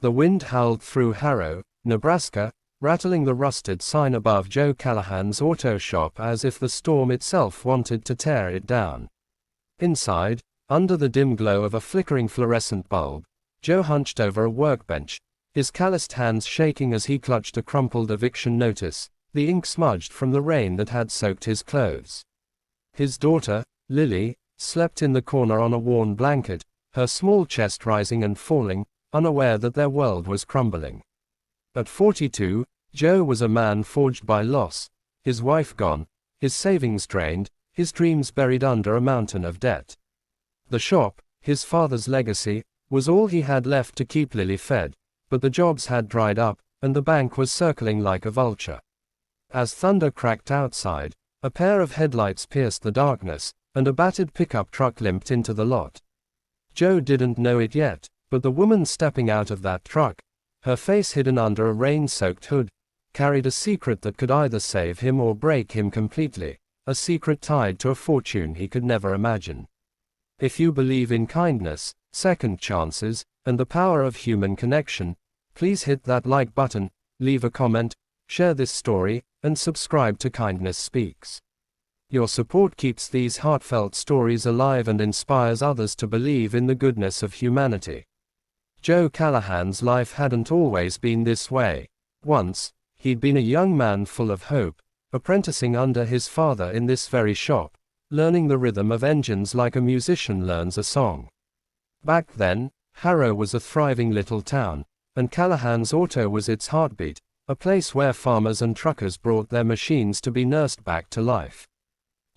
The wind howled through Harrow, Nebraska, rattling the rusted sign above Joe Callahan's auto shop as if the storm itself wanted to tear it down. Inside, under the dim glow of a flickering fluorescent bulb, Joe hunched over a workbench, his calloused hands shaking as he clutched a crumpled eviction notice, the ink smudged from the rain that had soaked his clothes. His daughter, Lily, slept in the corner on a worn blanket, her small chest rising and falling, unaware that their world was crumbling. At 42, Joe was a man forged by loss, his wife gone, his savings drained, his dreams buried under a mountain of debt. The shop, his father's legacy, was all he had left to keep Lily fed, but the jobs had dried up, and the bank was circling like a vulture. As thunder cracked outside, a pair of headlights pierced the darkness, and a battered pickup truck limped into the lot. Joe didn't know it yet, but the woman stepping out of that truck, her face hidden under a rain-soaked hood, carried a secret that could either save him or break him completely, a secret tied to a fortune he could never imagine. If you believe in kindness, second chances, and the power of human connection, please hit that like button, leave a comment, share this story, and subscribe to Kindness Speaks. Your support keeps these heartfelt stories alive and inspires others to believe in the goodness of humanity. Joe Callahan's life hadn't always been this way. Once, he'd been a young man full of hope, apprenticing under his father in this very shop, learning the rhythm of engines like a musician learns a song. Back then, Harrow was a thriving little town, and Callahan's Auto was its heartbeat, a place where farmers and truckers brought their machines to be nursed back to life.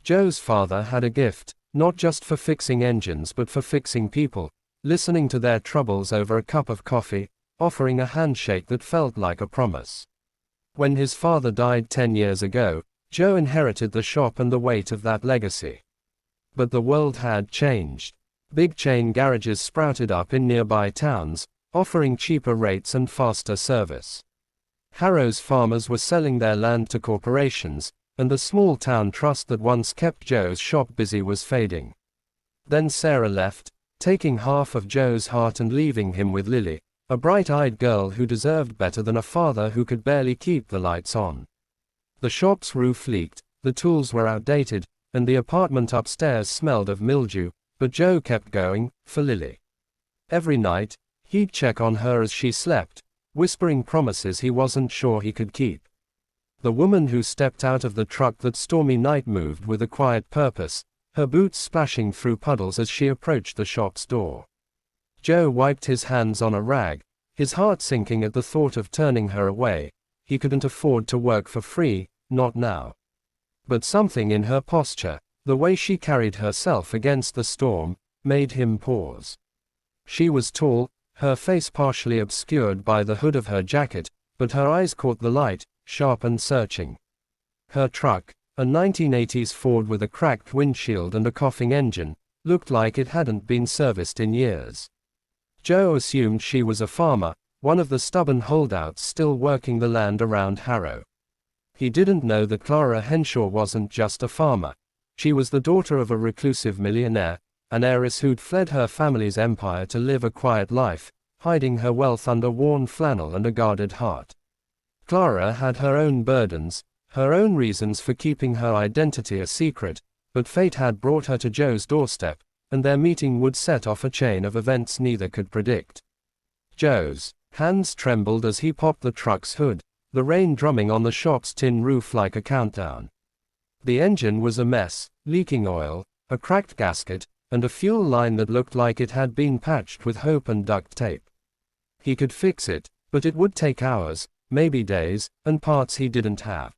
Joe's father had a gift, not just for fixing engines but for fixing people, listening to their troubles over a cup of coffee, offering a handshake that felt like a promise. When his father died 10 years ago, Joe inherited the shop and the weight of that legacy. But the world had changed. Big chain garages sprouted up in nearby towns, offering cheaper rates and faster service. Harrow's farmers were selling their land to corporations, and the small town trust that once kept Joe's shop busy was fading. Then Sarah left, taking half of Joe's heart and leaving him with Lily, a bright-eyed girl who deserved better than a father who could barely keep the lights on. The shop's roof leaked, the tools were outdated, and the apartment upstairs smelled of mildew, but Joe kept going, for Lily. Every night, he'd check on her as she slept, whispering promises he wasn't sure he could keep. The woman who stepped out of the truck that stormy night moved with a quiet purpose, her boots splashing through puddles as she approached the shop's door. Joe wiped his hands on a rag, his heart sinking at the thought of turning her away. He couldn't afford to work for free, not now. But something in her posture, the way she carried herself against the storm, made him pause. She was tall, her face partially obscured by the hood of her jacket, but her eyes caught the light, sharp and searching. Her truck, a 1980s Ford with a cracked windshield and a coughing engine, looked like it hadn't been serviced in years. Joe assumed she was a farmer, one of the stubborn holdouts still working the land around Harrow. He didn't know that Clara Henshaw wasn't just a farmer. She was the daughter of a reclusive millionaire, an heiress who'd fled her family's empire to live a quiet life, hiding her wealth under worn flannel and a guarded heart. Clara had her own burdens, her own reasons for keeping her identity a secret, but fate had brought her to Joe's doorstep, and their meeting would set off a chain of events neither could predict. Joe's hands trembled as he popped the truck's hood, the rain drumming on the shop's tin roof like a countdown. The engine was a mess, leaking oil, a cracked gasket, and a fuel line that looked like it had been patched with hope and duct tape. He could fix it, but it would take hours, maybe days, and parts he didn't have.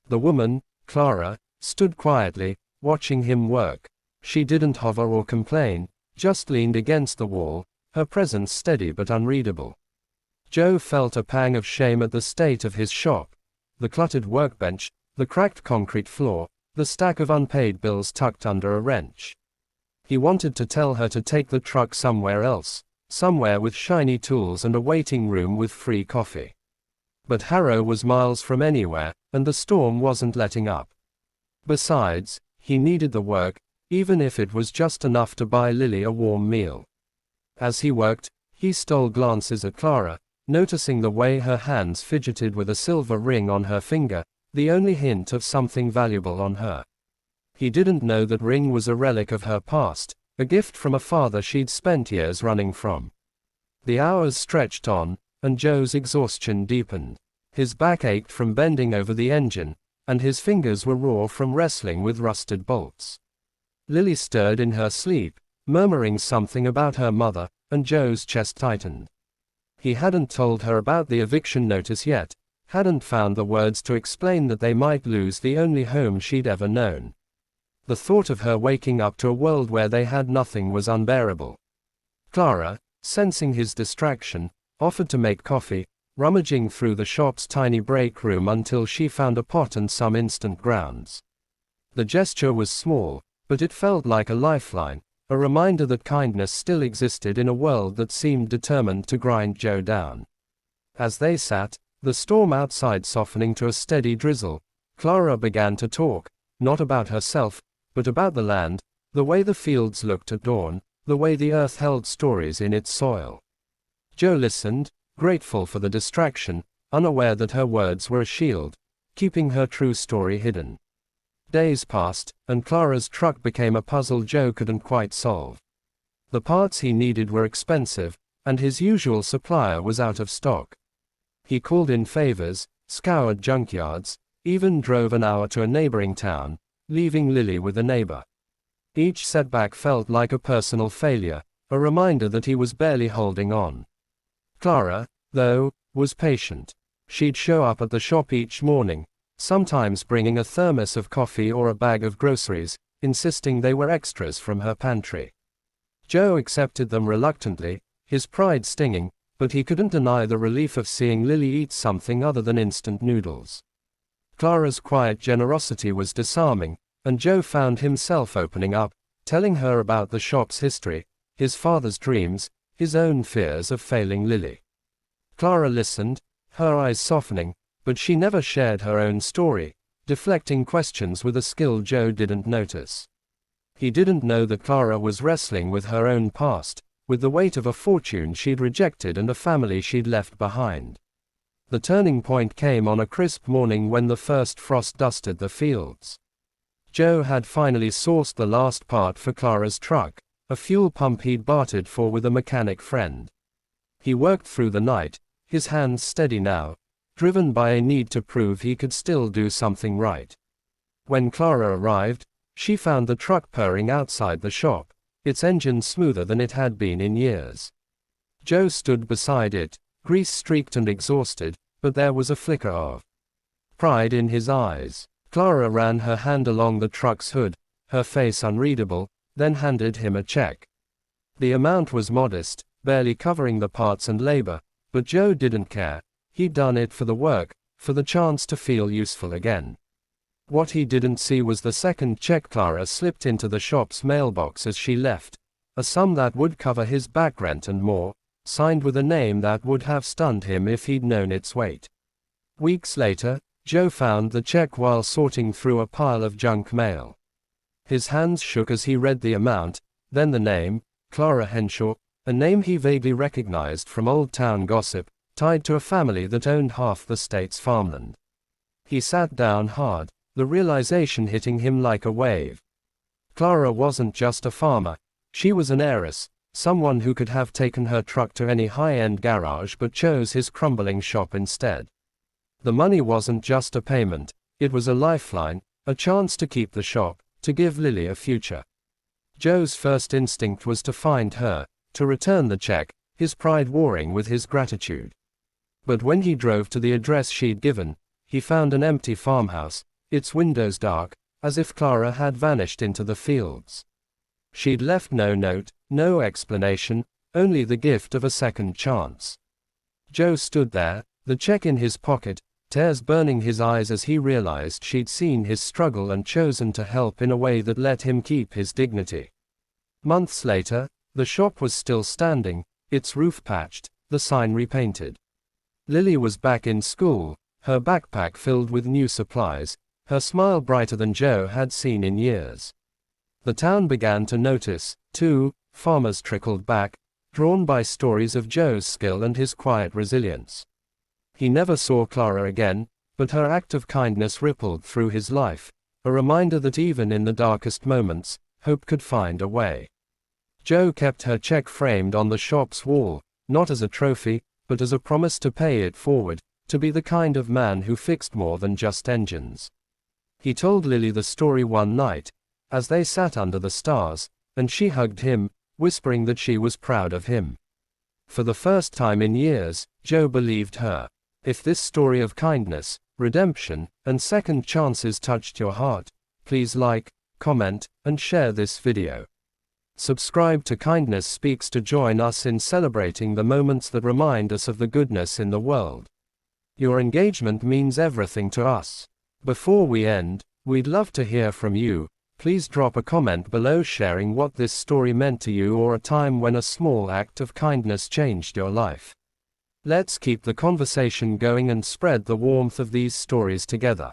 The woman, Clara, stood quietly, watching him work. She didn't hover or complain, just leaned against the wall, her presence steady but unreadable. Joe felt a pang of shame at the state of his shop. The cluttered workbench, the cracked concrete floor, the stack of unpaid bills tucked under a wrench. He wanted to tell her to take the truck somewhere else, somewhere with shiny tools and a waiting room with free coffee. But Harrow was miles from anywhere, and the storm wasn't letting up. Besides, he needed the work, even if it was just enough to buy Lily a warm meal. As he worked, He stole glances at Clara, noticing the way her hands fidgeted with a silver ring on her finger, the only hint of something valuable on her. He didn't know that ring was a relic of her past, a gift from a father she'd spent years running from. The hours stretched on, and Joe's exhaustion deepened. His back ached from bending over the engine, and his fingers were raw from wrestling with rusted bolts. Lily stirred in her sleep, murmuring something about her mother, and Joe's chest tightened. He hadn't told her about the eviction notice yet, hadn't found the words to explain that they might lose the only home she'd ever known. The thought of her waking up to a world where they had nothing was unbearable. Clara, sensing his distraction, offered to make coffee, rummaging through the shop's tiny break room until she found a pot and some instant grounds. The gesture was small, but it felt like a lifeline, a reminder that kindness still existed in a world that seemed determined to grind Joe down. As they sat, the storm outside softening to a steady drizzle, Clara began to talk, not about herself, but about the land, the way the fields looked at dawn, the way the earth held stories in its soil. Joe listened, grateful for the distraction, unaware that her words were a shield, keeping her true story hidden. Days passed, and Clara's truck became a puzzle Joe couldn't quite solve. The parts he needed were expensive, and his usual supplier was out of stock. He called in favors, scoured junkyards, even drove an hour to a neighboring town, leaving Lily with a neighbor. Each setback felt like a personal failure, a reminder that he was barely holding on. Clara, though, was patient. She'd show up at the shop each morning, sometimes bringing a thermos of coffee or a bag of groceries, insisting they were extras from her pantry. Joe accepted them reluctantly, his pride stinging, but he couldn't deny the relief of seeing Lily eat something other than instant noodles. Clara's quiet generosity was disarming, and Joe found himself opening up, telling her about the shop's history, his father's dreams, his own fears of failing Lily. Clara listened, her eyes softening, but she never shared her own story, deflecting questions with a skill Joe didn't notice. He didn't know that Clara was wrestling with her own past, with the weight of a fortune she'd rejected and a family she'd left behind. The turning point came on a crisp morning when the first frost dusted the fields. Joe had finally sourced the last part for Clara's truck, a fuel pump he'd bartered for with a mechanic friend. He worked through the night, his hands steady now, driven by a need to prove he could still do something right. When Clara arrived, she found the truck purring outside the shop, its engine smoother than it had been in years. Joe stood beside it, grease-streaked and exhausted, but there was a flicker of pride in his eyes. Clara ran her hand along the truck's hood, her face unreadable, then handed him a check. The amount was modest, barely covering the parts and labor, but Joe didn't care. He'd done it for the work, for the chance to feel useful again. What he didn't see was the second check Clara slipped into the shop's mailbox as she left, a sum that would cover his back rent and more, signed with a name that would have stunned him if he'd known its weight. Weeks later, Joe found the check while sorting through a pile of junk mail. His hands shook as he read the amount, then the name, Clara Henshaw, a name he vaguely recognized from old town gossip, tied to a family that owned half the state's farmland. He sat down hard, the realization hitting him like a wave. Clara wasn't just a farmer, she was an heiress, someone who could have taken her truck to any high-end garage but chose his crumbling shop instead. The money wasn't just a payment, it was a lifeline, a chance to keep the shop, to give Lily a future. Joe's first instinct was to find her, to return the check, his pride warring with his gratitude. But when he drove to the address she'd given, he found an empty farmhouse, its windows dark, as if Clara had vanished into the fields. She'd left no note, no explanation, only the gift of a second chance. Joe stood there, the check in his pocket, tears burning his eyes as he realized she'd seen his struggle and chosen to help in a way that let him keep his dignity. Months later, the shop was still standing, its roof patched, the sign repainted. Lily was back in school, her backpack filled with new supplies, her smile brighter than Joe had seen in years. The town began to notice, too, farmers trickled back, drawn by stories of Joe's skill and his quiet resilience. He never saw Clara again, but her act of kindness rippled through his life, a reminder that even in the darkest moments, hope could find a way. Joe kept her check framed on the shop's wall, not as a trophy, but as a promise to pay it forward, to be the kind of man who fixed more than just engines. He told Lily the story one night, as they sat under the stars, and she hugged him, whispering that she was proud of him. For the first time in years, Joe believed her. If this story of kindness, redemption, and second chances touched your heart, please like, comment, and share this video. Subscribe to Kindness Speaks to join us in celebrating the moments that remind us of the goodness in the world. Your engagement means everything to us. Before we end, we'd love to hear from you. Please drop a comment below sharing what this story meant to you or a time when a small act of kindness changed your life. Let's keep the conversation going and spread the warmth of these stories together.